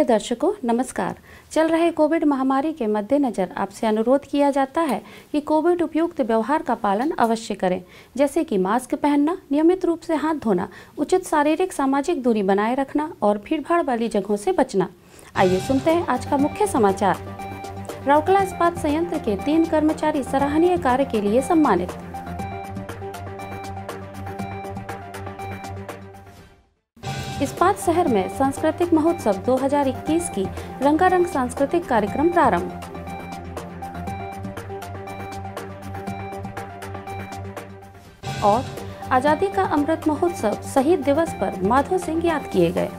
प्रिय दर्शकों नमस्कार। चल रहे कोविड महामारी के मद्देनजर आपसे अनुरोध किया जाता है कि कोविड उपयुक्त व्यवहार का पालन अवश्य करें, जैसे कि मास्क पहनना, नियमित रूप से हाथ धोना, उचित शारीरिक सामाजिक दूरी बनाए रखना और भीड़भाड़ वाली जगहों से बचना। आइए सुनते हैं आज का मुख्य समाचार। राउरकेला इस्पात संयंत्र के 3 कर्मचारी सराहनीय कार्य के लिए सम्मानित। इस्पात शहर में सांस्कृतिक महोत्सव 2021 की रंगारंग सांस्कृतिक कार्यक्रम प्रारंभ। और आजादी का अमृत महोत्सव शहीद दिवस पर माधव सिंह याद किए गए।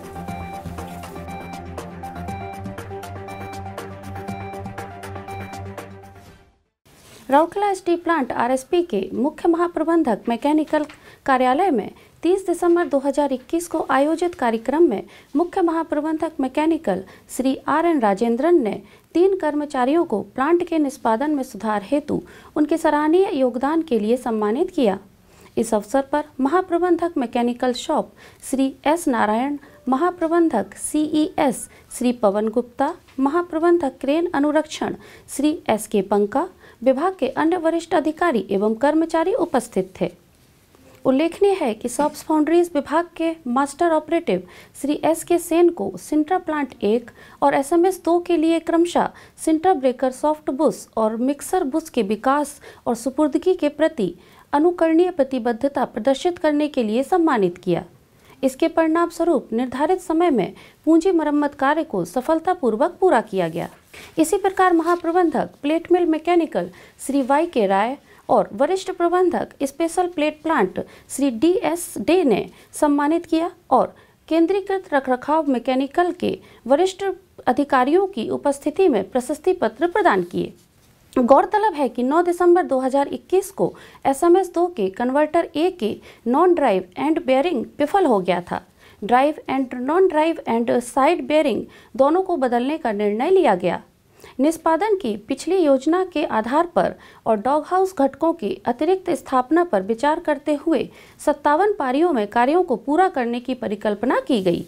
राउरकेला स्टील प्लांट आरएसपी के मुख्य महाप्रबंधक मैकेनिकल कार्यालय में 30 दिसंबर 2021 को आयोजित कार्यक्रम में मुख्य महाप्रबंधक मैकेनिकल श्री आर.एन. राजेंद्रन ने 3 कर्मचारियों को प्लांट के निष्पादन में सुधार हेतु उनके सराहनीय योगदान के लिए सम्मानित किया। इस अवसर पर महाप्रबंधक mechanical shop Shri S. Narayan, महाप्रबंधक सीईएस श्री पवन गुप्ता, महाप्रबंधक क्रेन अनुरक्षण श्री एस.के. पंका, विभाग के अन्य वरिष्ठ अधिकारी एवं कर्मचारी उपस्थित थे। उल्लेखनीय है कि सॉप्स फाउंड्रीज विभाग के master operative Shri SK. Sen को सिंट्रा प्लांट 1 और एसएमएस 2 के लिए क्रमशः सिंट्रा ब्रेकर सॉफ्ट बुश और मिक्सर बुश के विकास और सुपुर्दगी के प्रति अनुकरणीय प्रतिबद्धता प्रदर्शित करने के लिए सम्मानित किया। इसके परिणाम स्वरूप निर्धारित समय में पूंजी मरम्मत कार्य को सफलतापूर्वक पूरा किया गया। इसी प्रकार महाप्रबंधक प्लेट मिल मैकेनिकल श्री वाई.के. राय और वरिष्ठ प्रबंधक special plate plant Shri DS. Day ने सम्मानित किया और केंद्रीकृत रखरखाव मैकेनिकल के वरिष्ठ अधिकारियों की उपस्थिति में प्रशस्ति पत्र प्रदान किए। गौरतलब है कि 9 दिसंबर 2021 को एसएमएस 2 के कन्वर्टर ए के नॉन ड्राइव एंड बेयरिंग विफल हो गया था। Drive and non drive and side bearing दोनों को बदलने का निर्णय लिया गया। निष्पादन की पिछली योजना के आधार पर और डॉग हाउस घटकों की अतिरिक्त स्थापना पर विचार करते हुए 57 पारियों में कार्यों को पूरा करने की परिकल्पना की गई।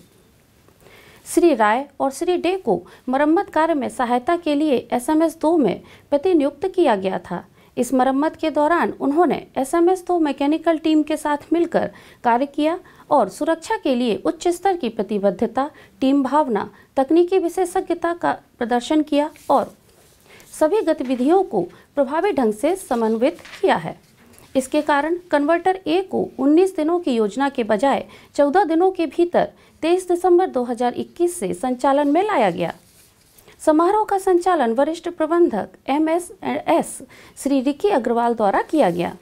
श्री राय और श्री डे को मरम्मत कार्य में सहायता के लिए एसएमएस 2 में प्रतिनियुक्त किया गया था। इस मरम्मत के दौरान उन्होंने एसएमएस 2 मैकेनिकल टीम के साथ मिलकर कार्य किया और सुरक्षा के लिए उच्च स्तर की प्रतिबद्धता, टीम भावना, तकनीकी विशेषज्ञता का प्रदर्शन किया और सभी गतिविधियों को प्रभावी ढंग से समन्वित किया है। इसके कारण कन्वर्टर ए को 19 दिनों की योजना के बजाय 14 दिनों के भीतर 23 दिसंबर 2021 से संचालन में लाया गया। समारोह का संचालन वरिष्ठ प्रबंधक एमएसएस श्री रिकी अग्रवाल द्वारा किया गया।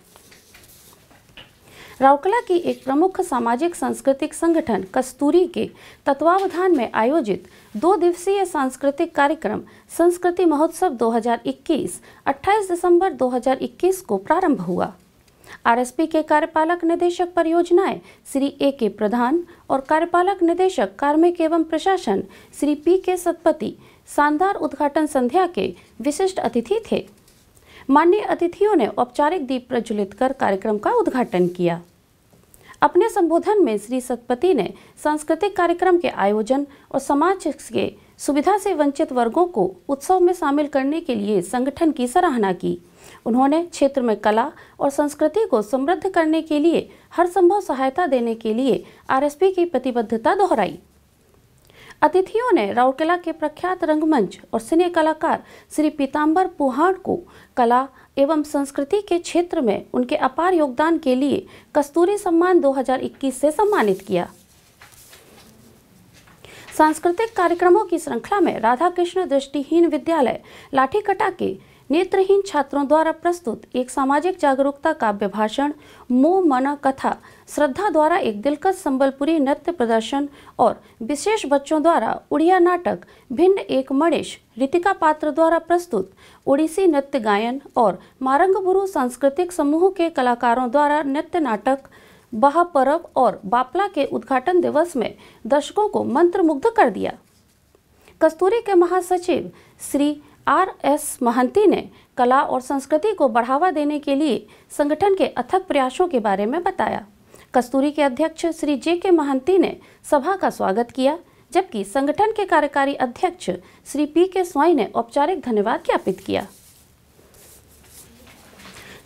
राउरकेला की एक प्रमुख सामाजिक सांस्कृतिक संगठन कस्तूरी के तत्वावधान में आयोजित 2 दिवसीय सांस्कृतिक कार्यक्रम संस्कृति महोत्सव 2021 28 दिसंबर 2021 को प्रारंभ हुआ। आरएसपी के कार्यपालक निदेशक परियोजनाएं श्री ए.के. प्रधान और कार्यपालक निदेशक कार्मिक एवं प्रशासन श्री पी.के. सतपति शानदार उद्घाटन संध्या के विशिष्ट अतिथि थे। माननीय अतिथियों ने औपचारिक दीप प्रज्वलित कर कार्यक्रम का उद्घाटन किया। अपने संबोधन में श्री सतपति ने सांस्कृतिक कार्यक्रम के आयोजन और समाज के सुविधा से वंचित वर्गों को उत्सव में शामिल करने के लिए संगठन की सराहना की। उन्होंने क्षेत्र में कला और संस्कृति को समृद्ध करने के लिए हर संभव सहायता देने के लिए आरएसपी की प्रतिबद्धता दोहराई। अतिथियों ने राउरकेला के प्रख्यात रंगमंच और सिने कलाकार श्री पीताम्बर पुहाड़ को कला एवं संस्कृति के क्षेत्र में उनके अपार योगदान के लिए कस्तूरी सम्मान 2021 से सम्मानित किया। सांस्कृतिक कार्यक्रमों की श्रृंखला में राधा कृष्ण दृष्टिहीन विद्यालय लाठीकटा के नेत्रहीन छात्रों द्वारा प्रस्तुत एक सामाजिक जागरूकता काव्य भाषण, मोह मना कथा, श्रद्धा द्वारा एक दिलकश संबलपुरी नृत्य प्रदर्शन और विशेष बच्चों द्वारा उड़िया नाटक भिन्न एक मणिश, रितिका पात्र द्वारा प्रस्तुत ओडिसी नृत्य गायन और मारंगबुरु सांस्कृतिक समूह के कलाकारों द्वारा नृत्य नाटक बहापरव और बापला के उद्घाटन दिवस में दर्शकों को मंत्रमुग्ध कर दिया। कस्तूरी के महासचिव श्री आर.एस. महंती ने कला और संस्कृति को बढ़ावा देने के लिए संगठन के अथक प्रयासों के बारे में बताया। कस्तूरी के अध्यक्ष श्री जे.के. महंती ने सभा का स्वागत किया, जबकि संगठन के कार्यकारी अध्यक्ष श्री पी.के. स्वाई ने औपचारिक धन्यवाद ज्ञापित किया।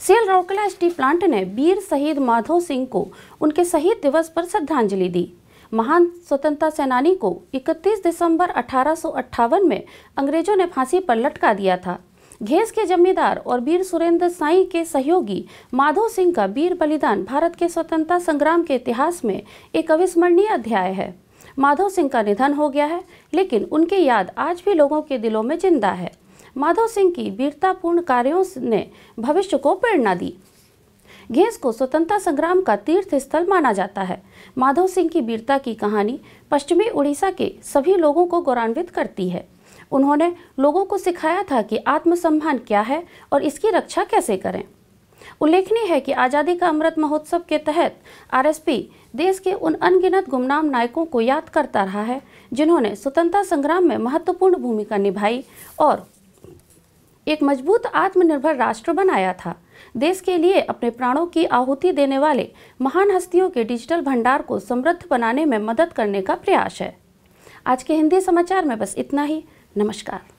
सेल रौरकेला स्टील प्लांट ने वीर शहीद माधव सिंह को उनके शहीद दिवस पर श्रद्धांजलि दी। महान स्वतंत्रता सेनानी को 31 दिसंबर 1858 में अंग्रेजों ने फांसी पर लटका दिया था। घेस के जमींदार और वीर सुरेंद्र साई के सहयोगी माधव सिंह का वीर बलिदान भारत के स्वतंत्रता संग्राम के इतिहास में एक अविस्मरणीय अध्याय है। माधव सिंह का निधन हो गया है, लेकिन उनकी याद आज भी लोगों के दिलों में जिंदा है। माधव सिंह की वीरतापूर्ण कार्यों ने भविष्य को प्रेरणा दी। घेस को स्वतंत्रता संग्राम का तीर्थ स्थल माना जाता है। माधव सिंह की वीरता की कहानी पश्चिमी उड़ीसा के सभी लोगों को गौरवान्वित करती है। उन्होंने लोगों को सिखाया था कि आत्मसम्मान क्या है और इसकी रक्षा कैसे करें। उल्लेखनीय है कि आज़ादी का अमृत महोत्सव के तहत आरएसपी देश के उन अनगिनत गुमनाम नायकों को याद करता रहा है, जिन्होंने स्वतंत्रता संग्राम में महत्वपूर्ण भूमिका निभाई और एक मजबूत आत्मनिर्भर राष्ट्र बनाया था। देश के लिए अपने प्राणों की आहुति देने वाले महान हस्तियों के डिजिटल भंडार को समृद्ध बनाने में मदद करने का प्रयास है। आज के हिंदी समाचार में बस इतना ही। नमस्कार।